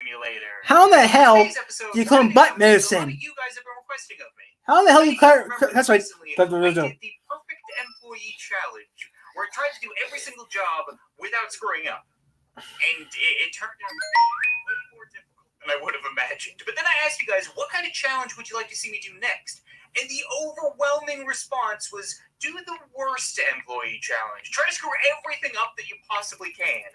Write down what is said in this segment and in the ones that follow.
Simulator. How in the hell Today's episode, do you call him butt a lot medicine? of you guys have been requesting of me. How in the hell you that's right. Recently, I did the Perfect Employee Challenge, where I tried to do every single job without screwing up. And it turned out way more difficult than I would have imagined. But then I asked you guys, what kind of challenge would you like to see me do next? And the overwhelming response was, do the worst employee challenge. Try to screw everything up that you possibly can.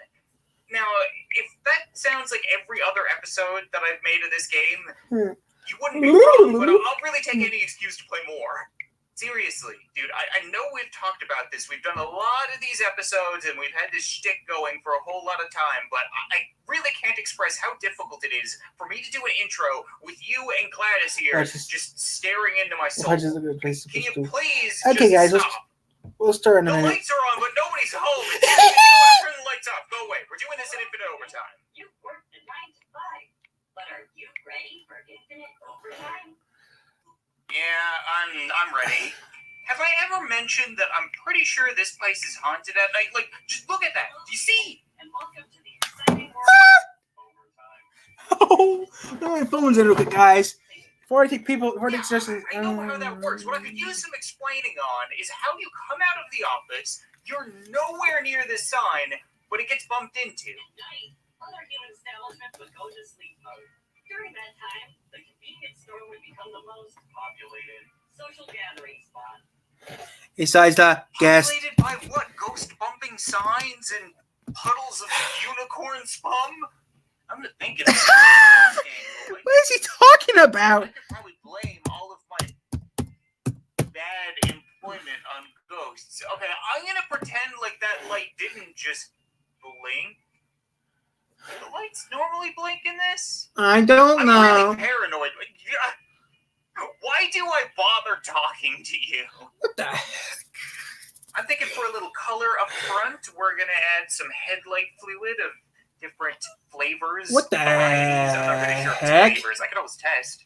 Now, if that sounds like every other episode that I've made of this game, you wouldn't be wrong, but I'll really take any excuse to play more. Seriously, dude, I know we've talked about this. We've done a lot of these episodes, and we've had this shtick going for a whole lot of time, but I really can't express how difficult it is for me to do an intro with you and Gladys here just staring into my soul. Can you please okay, guys, stop? We'll start in a The minute. lights are on, but nobody's home. If you want to turn the lights off, go away. We're doing this in infinite overtime. You worked a 9 to 5, but are you ready for infinite overtime? Yeah, I'm ready. Have I ever mentioned that I'm pretty sure this place is haunted at night? Like, just look at that. Do you see? And welcome to the exciting world of overtime. Oh, my phone's in real quick, guys. Before I take people, before I take sessions. I know how that works. What I could use some explaining on is how you come out of the office, you're nowhere near this sign, but it gets bumped into. At night, other human establishments would go to sleep mode. During that time, the convenience store would become the most populated social gathering spot. Besides that, guest. Populated by what? Ghost bumping signs and puddles of unicorn spum? I'm gonna think of it. What is he talking about? I could probably blame all of my bad employment on ghosts. Okay, I'm gonna pretend like that light didn't just blink. Do the lights normally blink in this? I don't I'm know. really paranoid. Why do I bother talking to you? What the heck? I'm thinking for a little color up front, we're gonna add some headlight fluid of different flavors. What the varieties. I'm not really sure if heck? it's flavors. I could always test.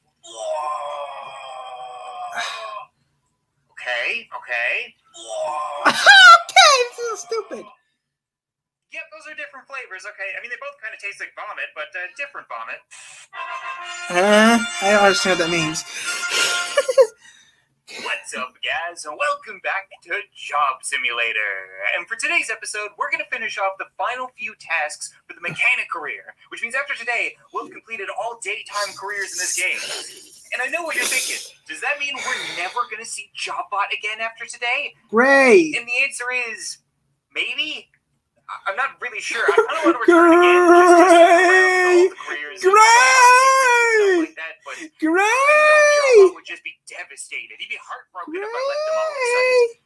Okay. Okay, this is stupid. Yep, those are different flavors. Okay, I mean they both kind of taste like vomit, but different vomit. I don't understand what that means. What's up, guys? Welcome back to Job Simulator. And for today's episode, we're going to finish off the final few tasks for the mechanic career, which means after today, we'll have completed all daytime careers in this game. And I know what you're thinking. Does that mean we're never going to see JobBot again after today? Great. And the answer is maybe. I'm not really sure. I kind of want to return again just to all the careers. Great. Like that, but Great. JobBot would just be devastated. He'd be heartbroken if I left him all of a sudden.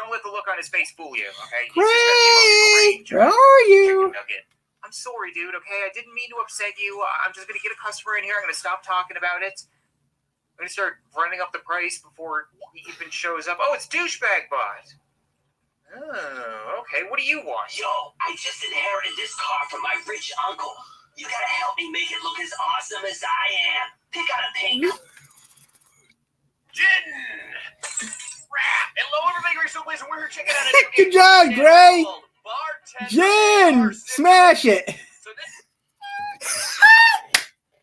Don't let the look on his face fool you, okay? He's Great. just got the emotional range. How are you? Chicken nugget. I'm sorry, dude, okay? I didn't mean to upset you. I'm just going to get a customer in here. I'm going to stop talking about it. I'm going to start running up the price before he even shows up. Oh, it's Douchebag Bot. Oh, okay. What do you want? Yo, I just inherited this car from my rich uncle. You gotta help me make it look as awesome as I am. Pick out a paint color. Jen! Hello, everybody. Great Soul Blaze, and we're here checking out a new Good game job, Gray. called Bartender Jen, Bar smash it. So this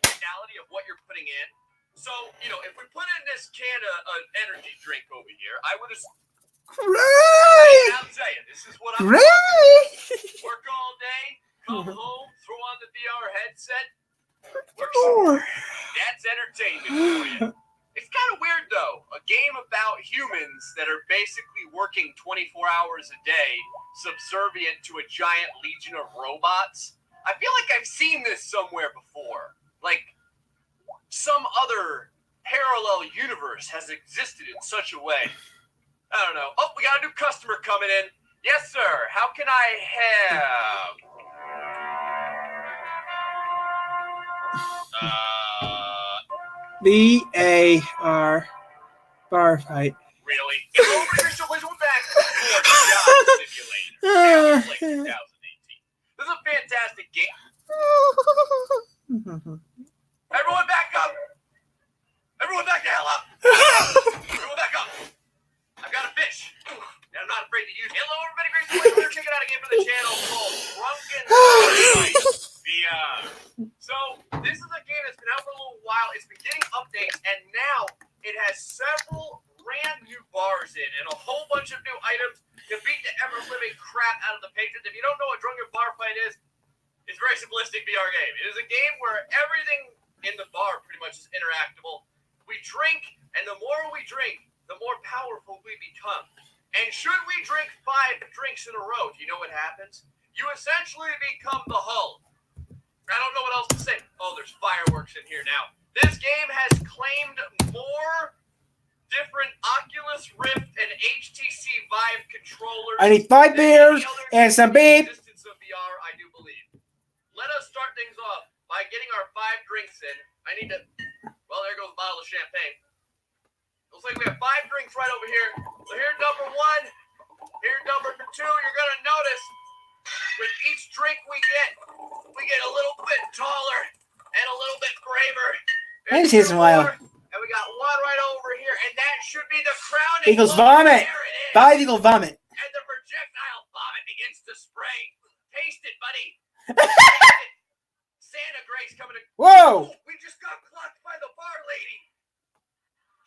reality of what you're putting in. So, if we put in this can of energy drink over here, I would have... Great. I'll tell you, this is what I'm Great. work all day, come home, throw on the VR headset, work Oh. That's entertainment for you. It's kind of weird, though. A game about humans that are basically working 24 hours a day, subservient to a giant legion of robots. I feel like I've seen this somewhere before. Like, some other parallel universe has existed in such a way. I don't know. Oh, we got a new customer coming in. Yes, sir. How can I have? B-A-R bar fight. Really? Oh, we're back for Job Simulator. Now it's like 2018. This is a fantastic game. Everyone back up! Everyone back the hell up! Everyone back up! I've got a fish. And I'm not afraid to use. Hello, everybody. Great Soul Blaze. We're checking out a game for the channel called Drunken Night VR. So, while. It's been getting updates, and now it has several brand new bars in and a whole bunch of new items to beat the ever-living crap out of the patrons. If you don't know what Drunken Bar Fight is, it's a very simplistic VR game. It is a game where everything in the bar pretty much is interactable. We drink, and the more we drink, the more powerful we become. And should we drink 5 drinks in a row, do you know what happens? You essentially become the Hulk. I don't know what else to say. Oh, there's fireworks in here now. This game has claimed more different Oculus Rift and HTC Vive controllers. I need 5 beers and some beef. Existence of VR, I do believe. Let us start things off by getting our 5 drinks in. I need to. Well, there goes a bottle of champagne. Looks like we have 5 drinks right over here. So here's number 1. Here's number 2. You're gonna notice with each drink we get a little bit taller and a little bit braver. I ain't seen this in a while. And we got 1 right over here, and that should be the crowning. Equals moment. vomit. There it is. 5 equals vomit. And the projectile vomit begins to spray. Taste it, buddy. Santa Grace coming to. Whoa! Oh, we just got clocked by the bar lady.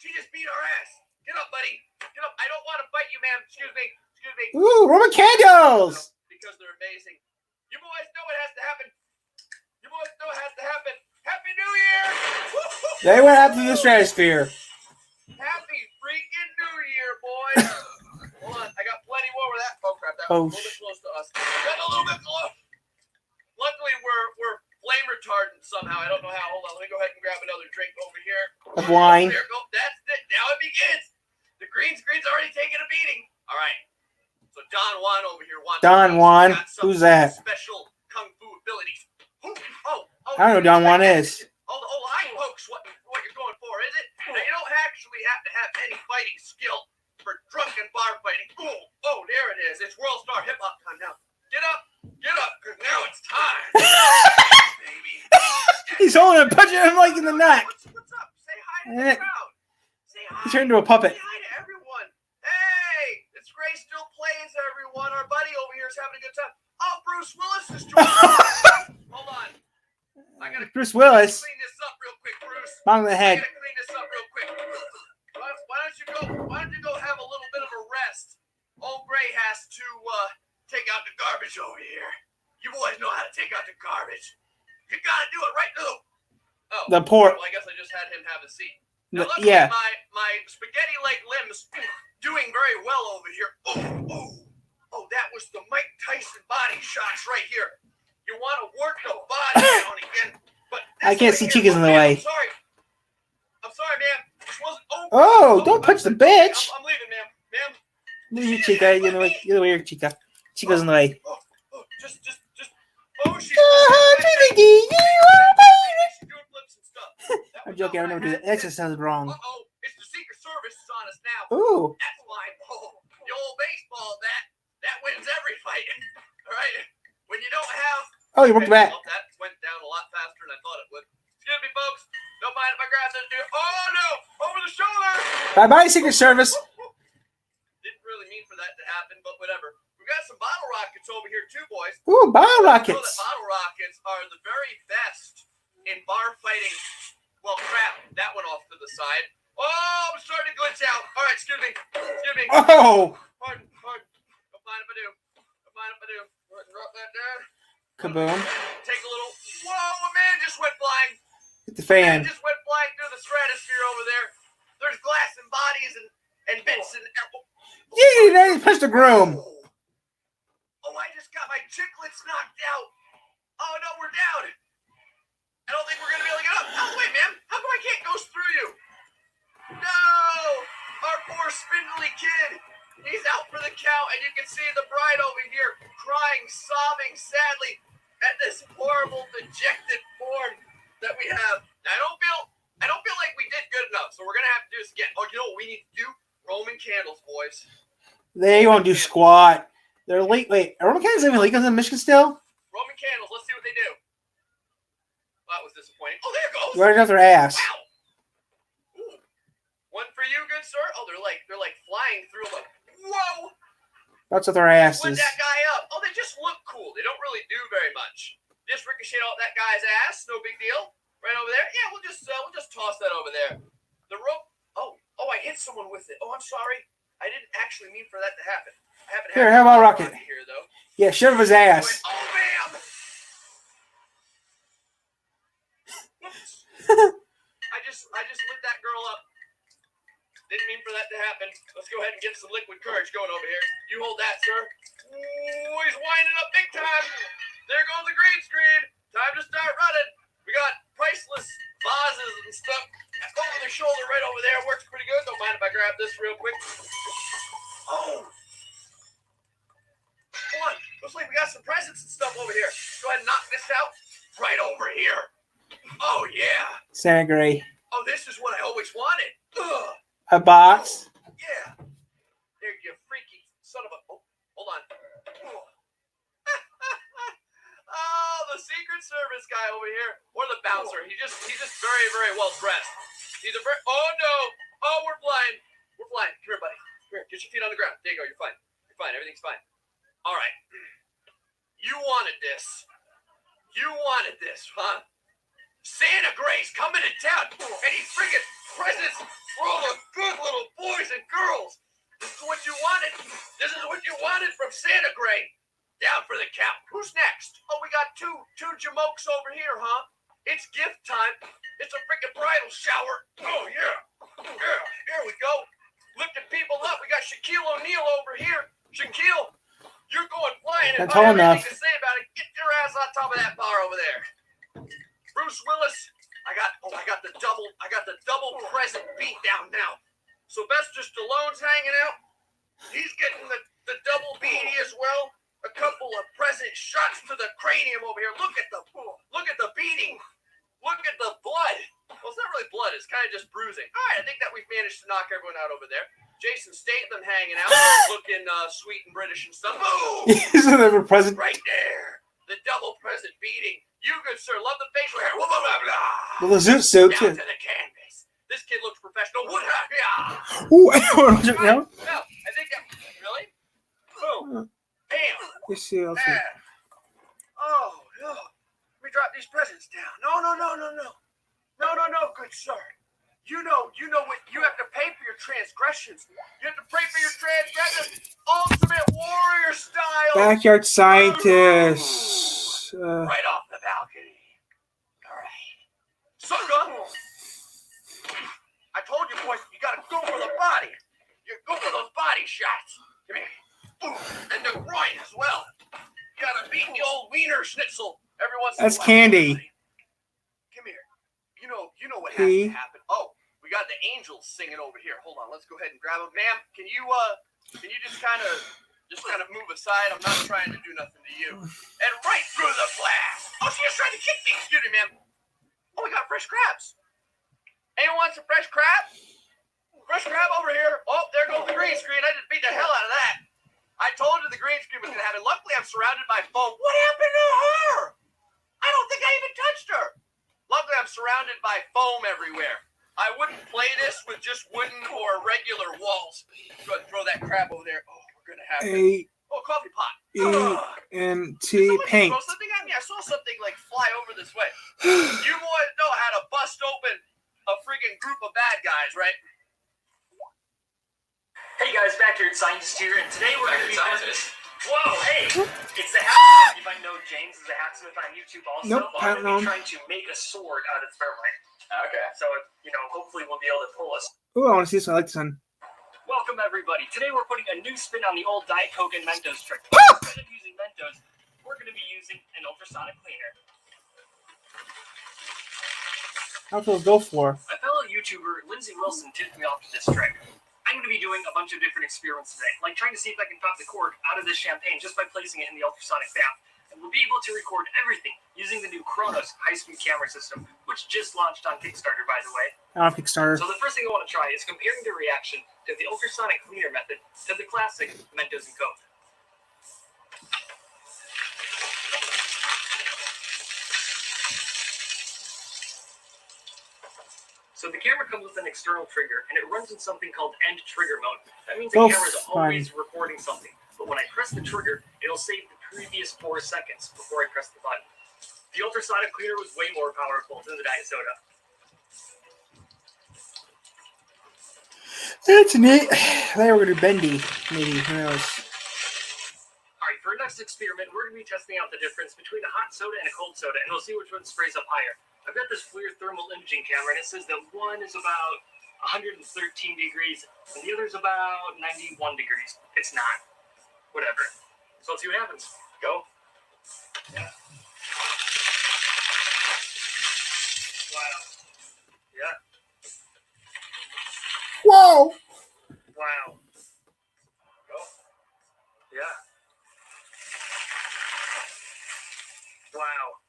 She just beat our ass. Get up, buddy. Get up. I don't want to fight you, ma'am. Excuse me. Excuse me. Ooh, Roman candles! Because they're amazing. You boys know what has to happen. You boys know what has to happen. Happy New Year! They went up to the stratosphere. Happy freaking New Year, boys. Hold on. I got plenty more of that. Oh, crap. That Oh, was a little bit close to us. Got a little bit close. Luckily, we're flame retardant somehow. I don't know how. Hold on. Let me go ahead and grab another drink over here. Of wine. There go. That's it. Now it begins. The green screen's already taking a beating. All right. So Don Juan over here wants. Don Juan? Who's that? Special kung fu abilities. Oh. I don't know who Don Juan is. I hoax what you're going for, is it? Now, you don't actually have to have any fighting skill for drunken bar fighting. Oh, there it is. It's World Star Hip Hop time now. Get up, because now it's time. Baby. He's holding him, punching him like in the neck. What's up? Say hi to the crowd. Say hi. He turned into a puppet. Say hi to everyone. Hey, it's Grace Still Plays, everyone. Our buddy over here is having a good time. Oh, Bruce Willis is joining us. Hold on. I gotta Bruce Willis. clean this up real quick, Bruce. Bang the I head. gotta clean this up real quick. Why don't you go have a little bit of a rest? Old Gray has to take out the garbage over here. You boys know how to take out the garbage. You gotta do it right now. Oh, The poor. well, I guess I just had him have a seat. Now, look Yeah. at my spaghetti leg limbs doing very well over here. Oh, that was the Mike Tyson body shots right here. You want to work the body down again, but I can't see Chica's in the way. I'm sorry, ma'am. This wasn't. Oh, don't punch the bitch. I'm leaving, ma'am. Ma'am. Leave you, Chica. You're the way, Chica. Chica's in the way. Just. Oh, she's. She's doing flips and stuff. That I'm was joking. I would not never do that. That just sounds wrong. It's the Secret Service is on us now. Ooh. That's why. The old baseball bat that wins every fight. All right. When you don't have. Oh, you worked back. Well, that went down a lot faster than I thought it would. Excuse me, folks. Don't mind if I grab this dude. Oh no! Over the shoulder. Bye-bye, Secret Service. Didn't really mean for that to happen, but whatever. We got some bottle rockets over here too, boys. Ooh, bottle You know that rockets. bottle rockets are the very best in bar fighting. Well, crap. That went off to the side. Oh, I'm starting to glitch out. All right, excuse me. Oh. Pardon. Don't mind if I do. Go ahead and drop that down. Kaboom. Take a little. Whoa, a man just went flying. Hit the fan. Man just went flying through the stratosphere over there. There's glass and bodies and bits and. Yee, now he punched the groom. Oh, I just got my chiclets knocked out. Oh no, we're down. I don't think we're gonna be able to get up. Oh wait, man. How come I can't go through you? No, our poor spindly kid. He's out for the count, and you can see the bride over here crying, sobbing sadly at this horrible, dejected form that we have. Now, I don't feel like we did good enough, so we're gonna have to do this again. Oh, you know what we need to do? Roman candles, boys. They won't do squat. They're late. Wait, are Roman candles even legal in Michigan still? Roman candles. Let's see what they do. Well, that was disappointing. Oh, there it goes. Right off their ass. Wow. Ooh. One for you, good sir. Oh, they're like flying through. Like, whoa. That's what their Lit asses. that guy up. Oh, they just look cool. They don't really do very much. Just ricochet out that guy's ass. No big deal. Right over there. Yeah, we'll just toss that over there. The rope. Oh, I hit someone with it. Oh, I'm sorry. I didn't actually mean for that to happen. I haven't Here, had how about Rocket? here though. Yeah, shove his ass. Oh, bam! I just lit that girl up. Didn't mean for that to happen. Let's go ahead and get some liquid courage going over here. You hold that, sir. Ooh, he's winding up big time. There goes the green screen. Time to start running. We got priceless vases and stuff over the shoulder right over there. Works pretty good. Don't mind if I grab this real quick. Oh. Come on. Looks like we got some presents and stuff over here. Go ahead and knock this out. Right over here. Oh, yeah. Santa Gray. Oh, this is what I always wanted. Ugh. A box. Yeah. There, you freaky son of a... Oh, hold on. Oh, the Secret Service guy over here. Or the bouncer. He's just very, very well dressed. He's a very... Oh, no. Oh, we're flying. We're flying. Come here, buddy. Come here. Get your feet on the ground. There you go. You're fine. You're fine. Everything's fine. All right. You wanted this. You wanted this, huh? Santa Gray's coming to town, and he's bringing presents for all the good little boys and girls. This is what you wanted. This is what you wanted from Santa Gray. Down for the count. Who's next? Oh, we got two jamokes over here, huh? It's gift time. It's a freaking bridal shower. Oh, yeah. Yeah, here we go. Lifting people up. We got Shaquille O'Neal over here. Shaquille, you're going flying. That's tall enough. To say about it, get your ass on top of that bar over there. Bruce Willis, I got the double present beat down now. Sylvester Stallone's hanging out. He's getting the double beanie as well. A couple of present shots to the cranium over here. Look at the beating. Look at the blood. Well, it's not really blood. It's kind of just bruising. All right, I think that we've managed to knock everyone out over there. Jason Statham hanging out, looking sweet and British and stuff. Boom! He's another present. Right there. The double present beating. You, good sir, love the facial hair. Blah, blah, blah, blah. Well, the zoot suit, Down too. to the canvas. This kid looks professional. What? Yeah. Ooh, No, I think that... Really? Boom. Bam. let's see. Oh, no. Let me drop these presents down. No, good sir. You know what you have to pay for your transgressions. You have to pay for your transgressions. Ultimate Warrior style. Backyard scientist. Right off the balcony. All right. Sucker. I told you, boys, you got to go for the body. You go for those body shots. Come here. Ooh, and the groin as well. You got to beat the old wiener schnitzel every once in a while. That's candy. Come here. You know what has to happen. Oh, we got the angels singing over here. Hold on, let's go ahead and grab them. Ma'am, can you just kind of move aside? I'm not trying to do nothing to you. And right through the blast. Oh, she was trying to kick me. Excuse me, ma'am. Oh, we got fresh crabs. Anyone want some fresh crab? Fresh crab over here. Oh, there goes the green screen. I just beat the hell out of that. I told you the green screen was going to happen. Luckily, I'm surrounded by foam. What happened to her? I don't think I even touched her. Luckily, I'm surrounded by foam everywhere. I wouldn't play this with just wooden or regular walls. Go ahead and throw that crap over there. Oh, we're going to have it. Oh, coffee pot. A-N-T paint. Throw something at me? I saw something like fly over this way. You boys know how to bust open a freaking group of bad guys, right? Hey guys, Backyard Scientist here, and today we're going to be Whoa, hey! It's the hacksmith. You might know James is a hacksmith on YouTube also. Nope, I don't know. We're trying to make a sword out of thermite. Okay. So, hopefully we'll be able to pull us. Ooh, I want to see this one. I like this one. Welcome everybody. Today we're putting a new spin on the old Diet Coke and Mentos trick. Instead of using Mentos, we're going to be using an ultrasonic cleaner. How's those go for? My fellow YouTuber, Lindsay Wilson, tipped me off to this trick. I'm going to be doing a bunch of different experiments today, like trying to see if I can pop the cork out of this champagne just by placing it in the ultrasonic bath. And we'll be able to record everything using the new Kronos high-speed camera system, which just launched on Kickstarter, by the way. On Kickstarter. So the first thing I want to try is comparing the reaction to the ultrasonic cleaner method to the classic Mentos and Coke. So the camera comes with an external trigger, and it runs in something called end trigger mode. That means the camera is always recording something. But when I press the trigger, it'll save the previous 4 seconds before I press the button. The ultrasonic cleaner was way more powerful than the Diet Soda. That's neat. They were gonna do Bendy, maybe. Who knows? All right, for our next experiment, we're going to be testing out the difference between a hot soda and a cold soda, and we'll see which one sprays up higher. I've got this FLIR thermal imaging camera, and it says that one is about 113 degrees, and the other is about 91 degrees. It's not. Whatever. So let's see what happens. Go. Yeah. Wow. Yeah. Whoa! Wow. Go. Yeah. Wow.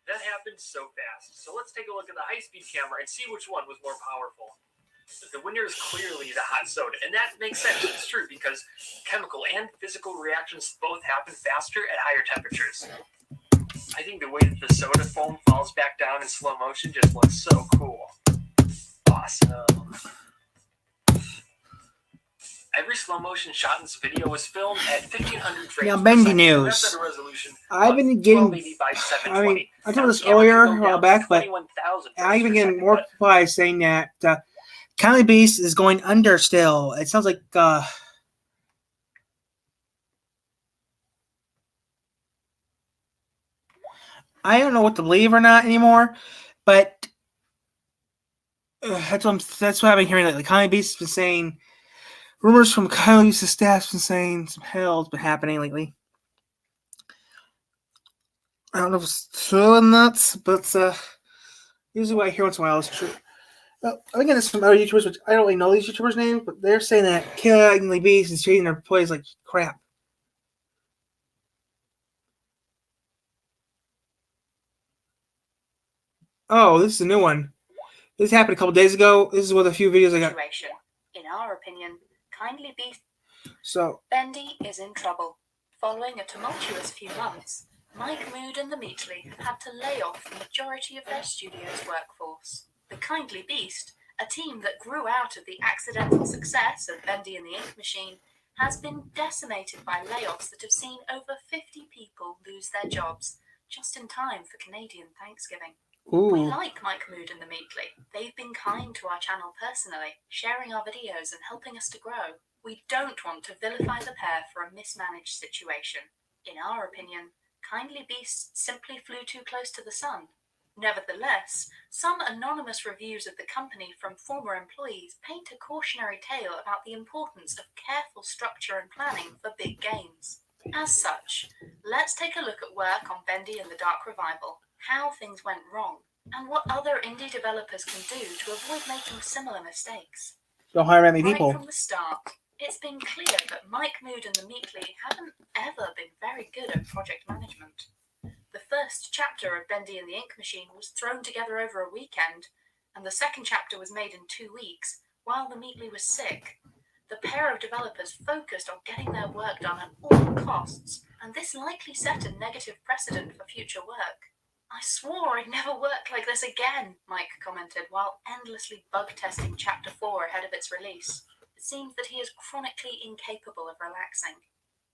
That happened so fast. So let's take a look at the high-speed camera and see which one was more powerful. The winner is clearly the hot soda, and that makes sense. It's true because chemical and physical reactions both happen faster at higher temperatures. I think the way that the soda foam falls back down in slow motion just looks so cool. Awesome. Every slow motion shot in this video was filmed at 1500 frames Now, per Bendy second. News. That's at a resolution I've of been getting. 1280 by I 720. mean, I told this Now, the camera earlier can a go while down back, to but 21,000 I've frames been per getting second, more but replies saying that Kindly Beast is going under still. It sounds like I don't know what to believe or not anymore, but that's what I've been hearing lately. Kindly Beast has been saying rumors from Kindly Beast's staff's been saying some hell's been happening lately. I don't know if it's true or not, but usually what I hear once in a while is true. I think there's some other YouTubers, which I don't really know these YouTubers' names, but they're saying that Kindly Beast is treating their employees like crap. Oh, this is a new one. This happened a couple days ago. This is one of the few videos I got. In our opinion, Kindly Beast So, Bendy is in trouble. Following a tumultuous few months, Mike Mood and the Meatly have had to lay off the majority of their studio's workforce. The Kindly Beast, a team that grew out of the accidental success of Bendy and the Ink Machine, has been decimated by layoffs that have seen over 50 people lose their jobs just in time for Canadian Thanksgiving. We ooh, like Mike Mood and the Meatly. They've been kind to our channel personally, sharing our videos and helping us to grow. We don't want to vilify the pair for a mismanaged situation. In our opinion, Kindly Beast simply flew too close to the sun. Nevertheless, some anonymous reviews of the company from former employees paint a cautionary tale about the importance of careful structure and planning for big games. As such, let's take a look at work on Bendy and the Dark Revival, how things went wrong, and what other indie developers can do to avoid making similar mistakes. don't hire that many Right people. from the start, it's been clear that Mike Mood and the Meatly haven't ever been very good at project management. The first chapter of Bendy and the Ink Machine was thrown together over a weekend, and the second chapter was made in 2 weeks, while the Meatly was sick. The pair of developers focused on getting their work done at all costs, and this likely set a negative precedent for future work. I swore I'd never work like this again, Mike commented while endlessly bug testing Chapter 4 ahead of its release. It seems that he is chronically incapable of relaxing.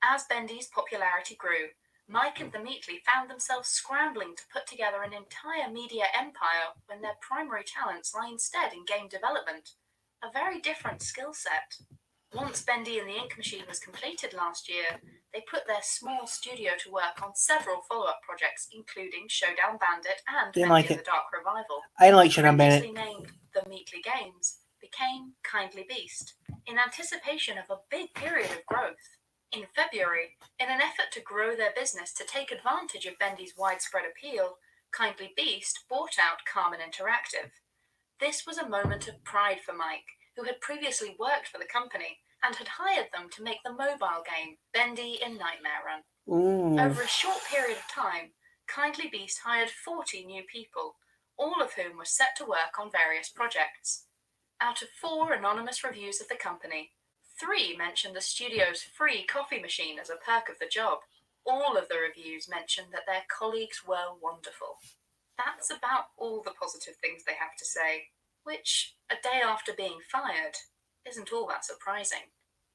As Bendy's popularity grew, Mike and the Meatly found themselves scrambling to put together an entire media empire when their primary talents lie instead in game development, a very different skill set. Once Bendy and the Ink Machine was completed last year, they put their small studio to work on several follow-up projects, including Showdown Bandit and Didn't Bendy like and it. the Dark Revival. I didn't like Showdown Previously Bandit. named The Meatly Games, became Kindly Beast, in anticipation of a big period of growth. In February, in an effort to grow their business to take advantage of Bendy's widespread appeal, Kindly Beast bought out Carmen Interactive. This was a moment of pride for Mike, who had previously worked for the company and had hired them to make the mobile game Bendy in Nightmare Run. Ooh. Over a short period of time, Kindly Beast hired 40 new people, all of whom were set to work on various projects. Out of 4 anonymous reviews of the company, 3 mentioned the studio's free coffee machine as a perk of the job. All of the reviews mentioned that their colleagues were wonderful. That's about all the positive things they have to say, which, a day after being fired, isn't all that surprising.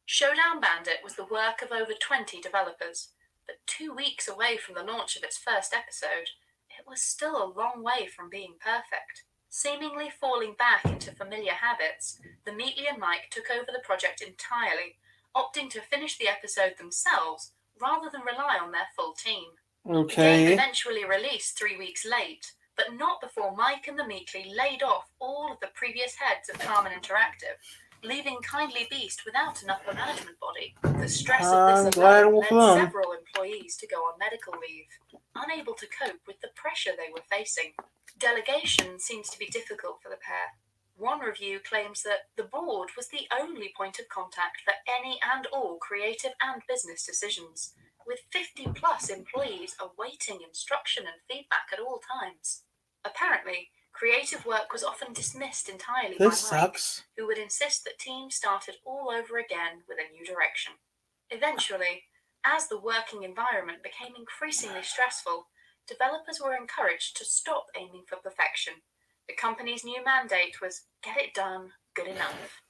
Showdown Bandit was the work of over 20 developers, but 2 weeks away from the launch of its first episode, it was still a long way from being perfect. Seemingly falling back into familiar habits, the Meatley and Mike took over the project entirely, opting to finish the episode themselves rather than rely on their full team. The game Okay. eventually released 3 weeks late, but not before Mike and the Meatley laid off all of the previous heads of Carmen Interactive, leaving Kindly Beast without an upper management body. The stress of I'm this glad alone it led for them. several employees to go on medical leave, unable to cope with the pressure they were facing. Delegation seems to be difficult for the pair. One review claims that the board was the only point of contact for any and all creative and business decisions, with 50-plus employees awaiting instruction and feedback at all times. Apparently, creative work was often dismissed entirely This by Mike, sucks. who would insist that teams started all over again with a new direction. Eventually, as the working environment became increasingly stressful, developers were encouraged to stop aiming for perfection. The company's new mandate was get it done, good enough.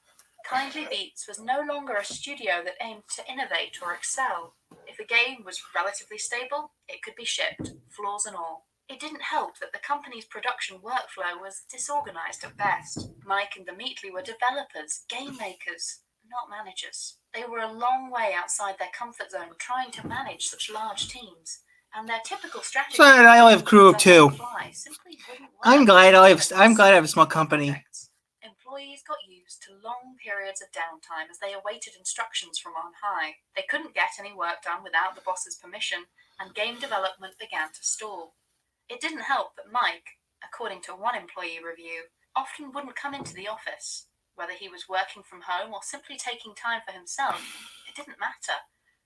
Kindly Beats was no longer a studio that aimed to innovate or excel. If a game was relatively stable, it could be shipped, flaws and all. It didn't help that the company's production workflow was disorganized at best. Mike and the Meatley were developers, game makers, not managers. They were a long way outside their comfort zone trying to manage such large teams, and their typical strategy. So I only have a crew of two. Simply wouldn't work. I'm glad I have a small company. Employees got used to long periods of downtime as they awaited instructions from on high. They couldn't get any work done without the boss's permission, and game development began to stall. It didn't help that Mike, according to one employee review, often wouldn't come into the office. Whether he was working from home or simply taking time for himself, it didn't matter.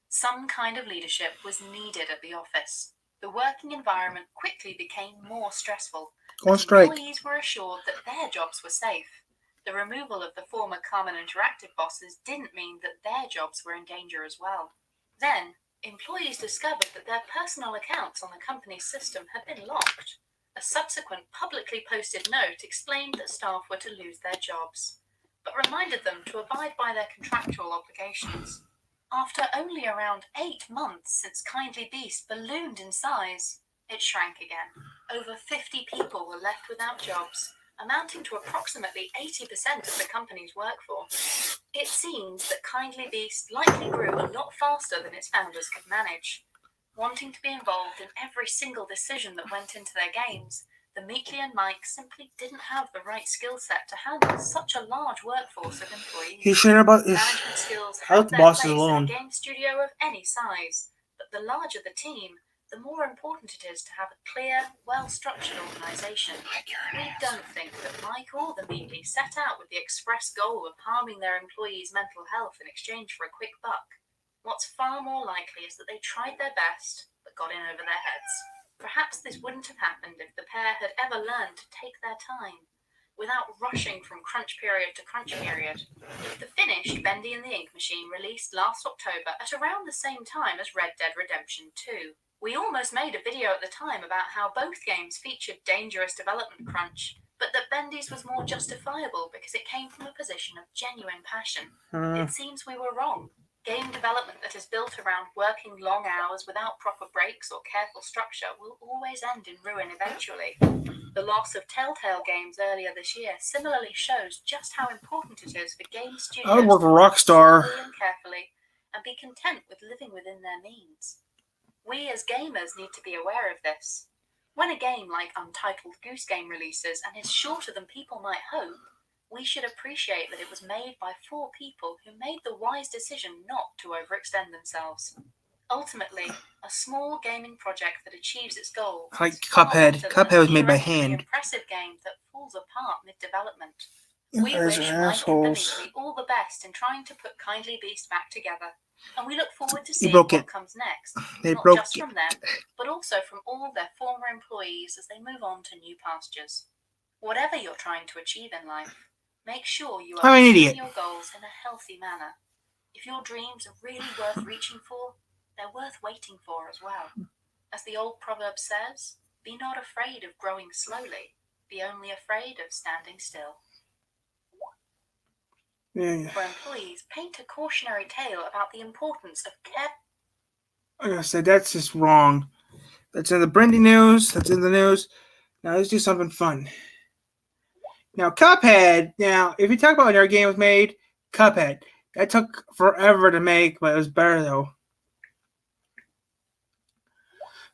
Some kind of leadership was needed at the office. The working environment quickly became more stressful. Go on strike. Employees were assured that their jobs were safe. The removal of the former Carmen Interactive bosses didn't mean that their jobs were in danger as well. Then, employees discovered that their personal accounts on the company's system had been locked. A subsequent publicly posted note explained that staff were to lose their jobs, but reminded them to abide by their contractual obligations. After only around 8 months since Kindly Beast ballooned in size, it shrank again. Over 50 people were left without jobs, amounting to approximately 80% of the company's workforce. It seems that Kindly Beast likely grew a lot faster than its founders could manage. Wanting to be involved in every single decision that went into their games, the Meatley and Mike simply didn't have the right skill set to handle such a large workforce of employees. He's sure about Management skills I'll have let the their bosses place alone. in a game studio of any size, but the larger the team, the more important it is to have a clear, well-structured organisation. We don't think that Mike or the Meatley set out with the express goal of harming their employees' mental health in exchange for a quick buck. What's far more likely is that they tried their best, but got in over their heads. Perhaps this wouldn't have happened if the pair had ever learned to take their time, without rushing from crunch period to crunch period. The finished Bendy and the Ink Machine released last October at around the same time as Red Dead Redemption 2. We almost made a video at the time about how both games featured dangerous development crunch, but that Bendy's was more justifiable because it came from a position of genuine passion. It seems we were wrong. Game development that is built around working long hours without proper breaks or careful structure will always end in ruin eventually. The loss of Telltale Games earlier this year similarly shows just how important it is for game studios I would work to for Rockstar. slowly and carefully and be content with living within their means. We as gamers need to be aware of this. When a game like Untitled Goose Game releases and is shorter than people might hope, we should appreciate that it was made by 4 people who made the wise decision not to overextend themselves. Ultimately, a small gaming project that achieves its goals. Like is far Cuphead. better than Cuphead was a made by theoretically hand. Impressive game that falls apart mid-development. You We guys wish are Mike and the assholes. Meatley all the best in trying to put Kindly Beast back together, and we look forward to seeing broke what it. comes next. They Not broke just it. from them, but also from all their former employees as they move on to new pastures. Whatever you're trying to achieve in life, make sure you I'm are an pursuing idiot. your goals in a healthy manner. If your dreams are really worth reaching for, they're worth waiting for as well. As the old proverb says, be not afraid of growing slowly, be only afraid of standing still. Yeah. For employees, paint a cautionary tale about the importance of care. Like I said, that's just wrong. That's in the Brendy news. That's in the news. Now let's do something fun. Now, Cuphead. Now, if you talk about when our game was made, Cuphead. That took forever to make, but it was better though.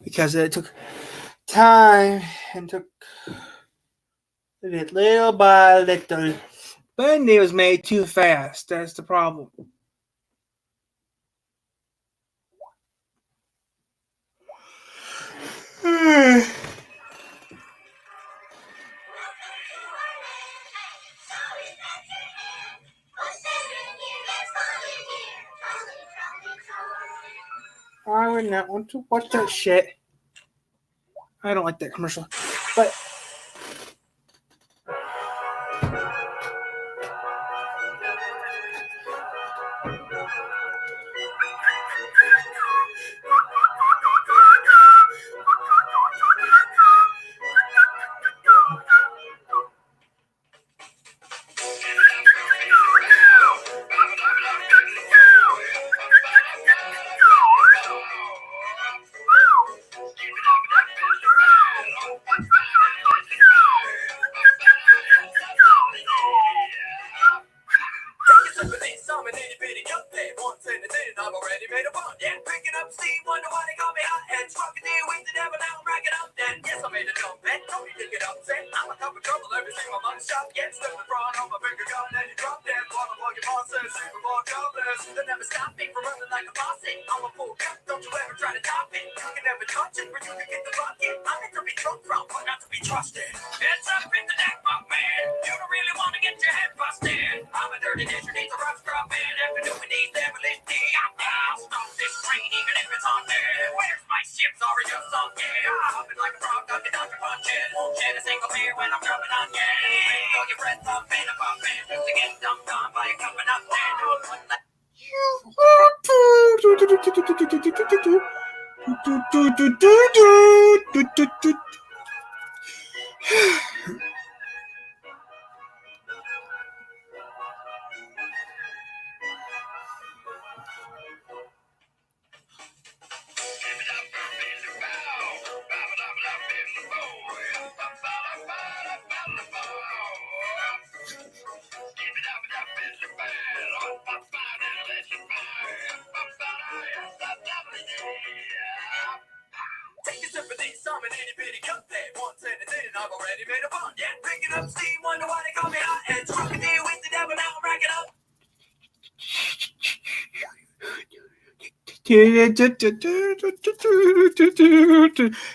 Because it took time and took it little by little. Bendy was made too fast. That's the problem. I would not want to watch that shit. I don't like that commercial. But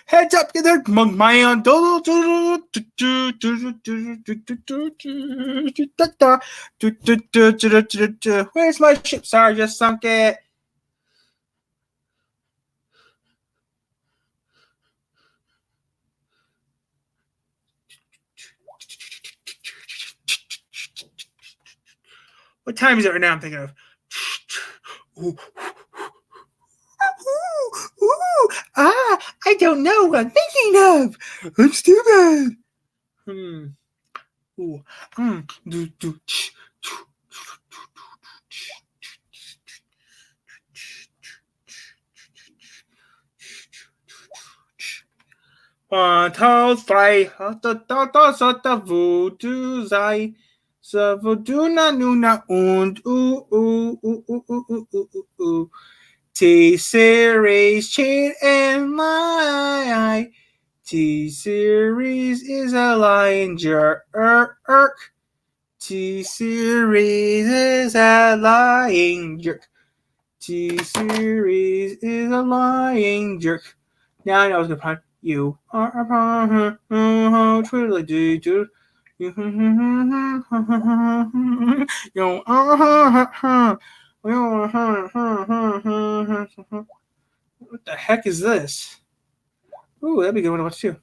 heads up, get there, monk man. Where's my ship? Sorry, just sunk it. What time is it right now? I'm thinking of. I don't know what I'm thinking of. I'm stupid. One, two, three. Da voodoo sei. So voodoo na nuna und T-Series chain in my eye. T-Series is a lying jerk. T-Series is a lying jerk. T-Series is a lying jerk. Now I know it's a pun. You are a pun. Twiddly do. You what the heck is this? Ooh, that'd be a good one to watch too.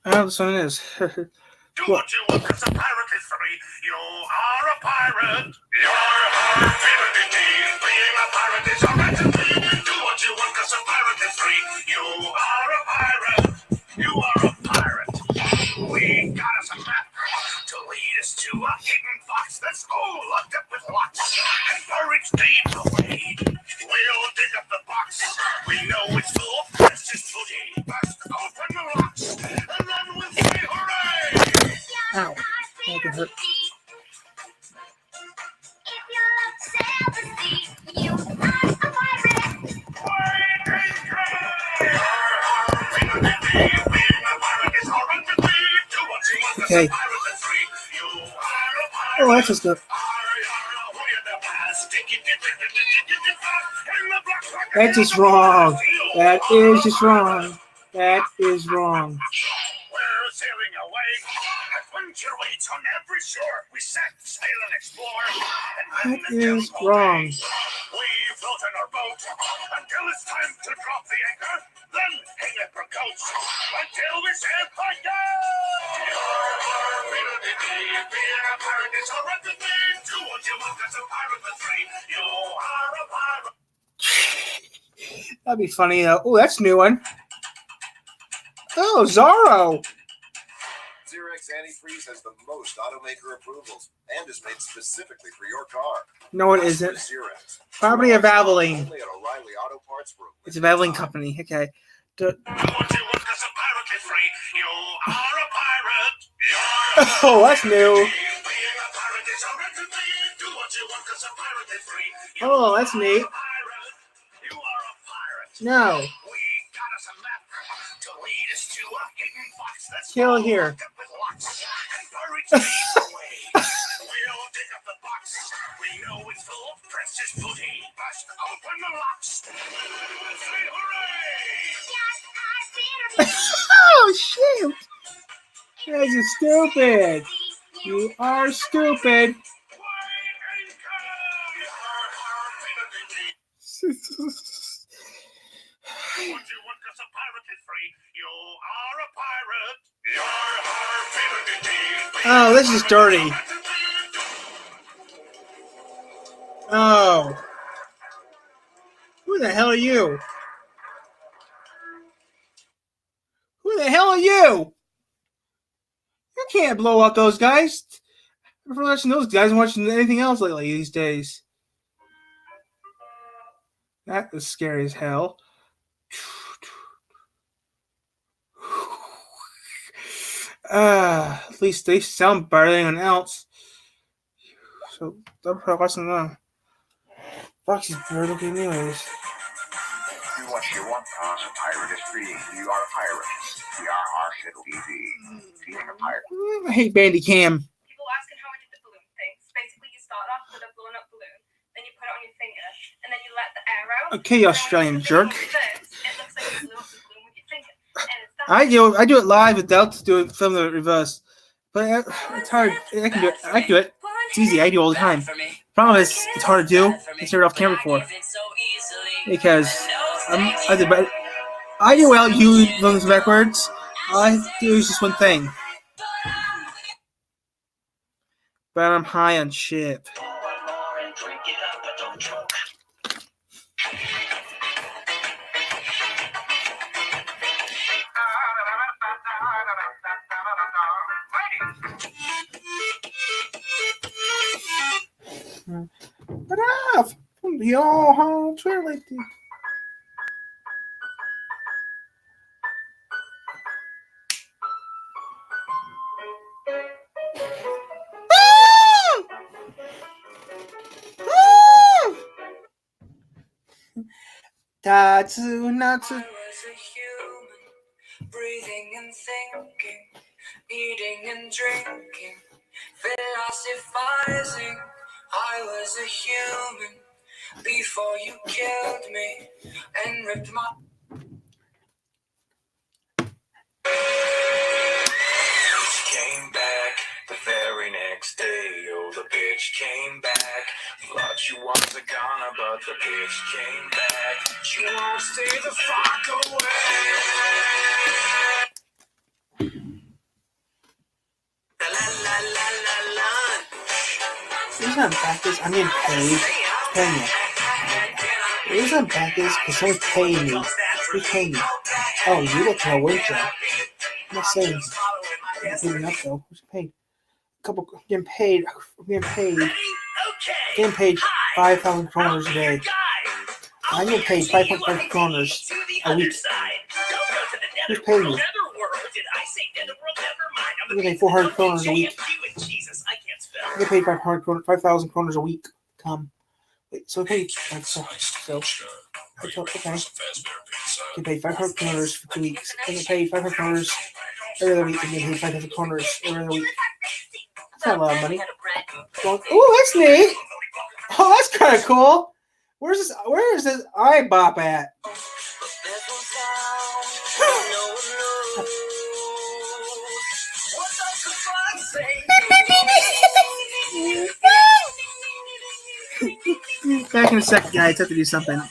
I know this one is. Do what you want, cause a pirate is free. You are a pirate. You're a pirate indeed. Being a pirate is a right indeed. Do what you want, cause a pirate is free. You are a pirate. You are a pirate. We got us a map to lead us to a hidden box that's all locked up with locks. And pirates deep away. We'll dig up the box. We know it's full of precious booty. Burst open the locks, and then we'll say hooray! Ow. That can hurt. Okay. Oh, that's just good. That's just wrong. That is just wrong. That is wrong. We're sailing away. Adventure waits on every shore. We set sail and explore. And That is wrong. we float in our boat until it's time to drop the anchor. Then hang it for coats until we say fire. Being a pirate is a horrific thing. Do what you want as a pirate for free. You are a pirate. That'd be funny though. Oh, that's a new one. Oh, Zorro. Xerox Antifreeze has the most automaker approvals and is made specifically for your car. No, it isn't. Xerox. Probably a Valvoline. Only at O'Reilly Auto Parts Group. It's a Valvoline company. Okay. Do what you want as a pirate is free. You are a pirate. Oh, that's new. Being a pirate is a horrific thing. Do what you want as a pirate is free. Oh, that's neat. You are a pirate. No. We got us a map to lead us to a hidden box that's Kill here. locked up with locks and buried deep away. We'll dig up the box. We know it's full of precious booty. Bust open the locks. Say hooray! Oh, shoot. This is stupid. You are stupid. Oh, this is dirty. Oh. Who the hell are you? Who the hell are you? You can't blow up those guys. I'm not watching those guys. I'm watching anything else lately these days. That was scary as hell. At least they sound better than anyone else. So, I'm probably watching them. Foxy's better looking anyways. Do what you want, cause a pirate is free. You are a pirate. We are our shit TV. Being a pirate. I hate Bandicam. People asking how I did the balloon things. Basically, you start off with a blown up balloon, then you put it on your finger, and then you let the air out. Okay, you Australian jerk. It looks like you blew up the balloon with your finger. And it's done. I do it live without doing film the reverse. But it's hard. I can do it. I can do it. It's easy. I do it all the time. Problem is, it's hard to do. I started off camera before because I did better. I do well. You run this backwards. I do just one thing. But I'm high on shit. But I've the all home toilet. Tatsu Natsu. I was a human, breathing and thinking, eating and drinking, philosophizing. I was a human before you killed me and ripped my. Came back the very next day. Oh, the bitch came back. Thought she was a goner, but the bitch came back. She won't stay the fuck away. La la la la la. The reason I'm back is I'm getting paid. Paying me. The reason I'm back is because someone's paying me. Who's paying me? Oh, you look for a wage job. I'm not saying. I'm getting up though. Who's paid? Getting paid 5,000 kroners a day. I'm getting paid 5.5 kroners a week. Who's paying me? I get paid 400 kroners a week. Jesus, I can't spell. I get paid 5,000 kroners a week. Wait, so I paid. So I told, okay. I get paid 500 kroners for 2 weeks. I get paid 500 kroners every other week. I get paid 500 kroners every other week. That's not a lot of money. Oh, that's neat. Oh, that's kind of cool. Where is this iBop at? Back in a second, guys. I have to do something.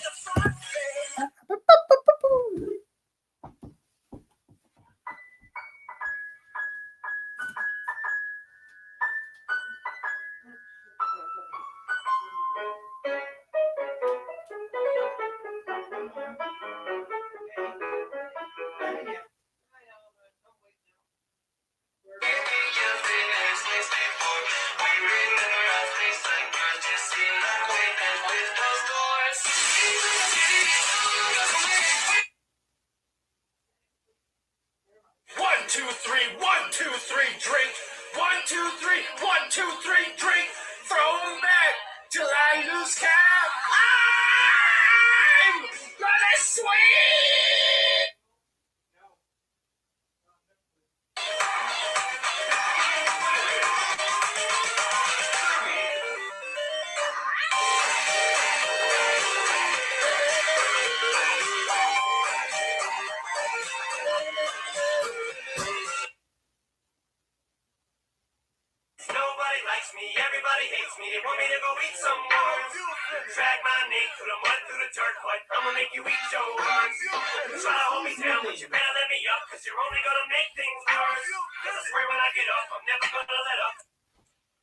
One, two, three, drink. 1, 2, 3, 1, 2, 3, drink. Throw 'em back till I lose count. I'm gonna swing. Nobody likes me, everybody hates me. They want me to go eat some worms. Drag my name through the mud, through the dirt, but I'ma make you eat your words. Try to hold me down, but you better let me up, cause you're only gonna make things worse. Cause I swear when I get up, I'm never gonna let up.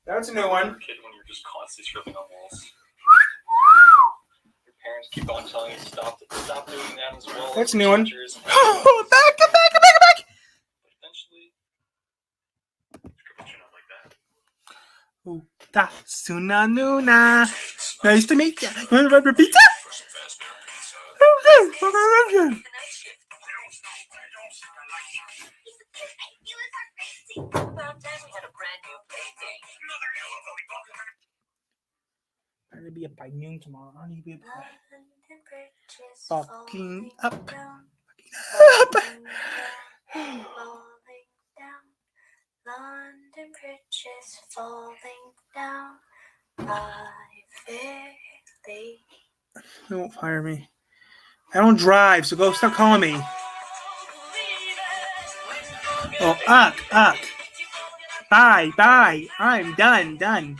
That's a new one. Kid, when you're just constantly tripping on walls. Your parents keep on telling you to stop doing that as well. That's a new one. Teachers. Oh, back. But eventually, you're not like that. Uta Suna Nuna. Nice to meet you. You want to rub your pizza? I need to be up by noon tomorrow. I need to be up fucking up. London bridges falling down. I fairly. They won't fire me. I don't drive, so go stop calling me. Oh, Uck. Bye. I'm done.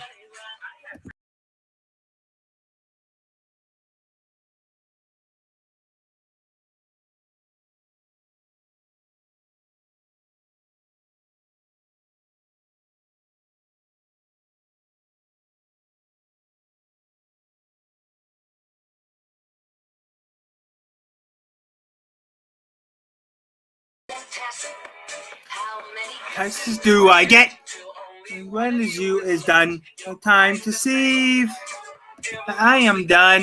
Tasks do I get? When the zoo is done, no time to save. I am done.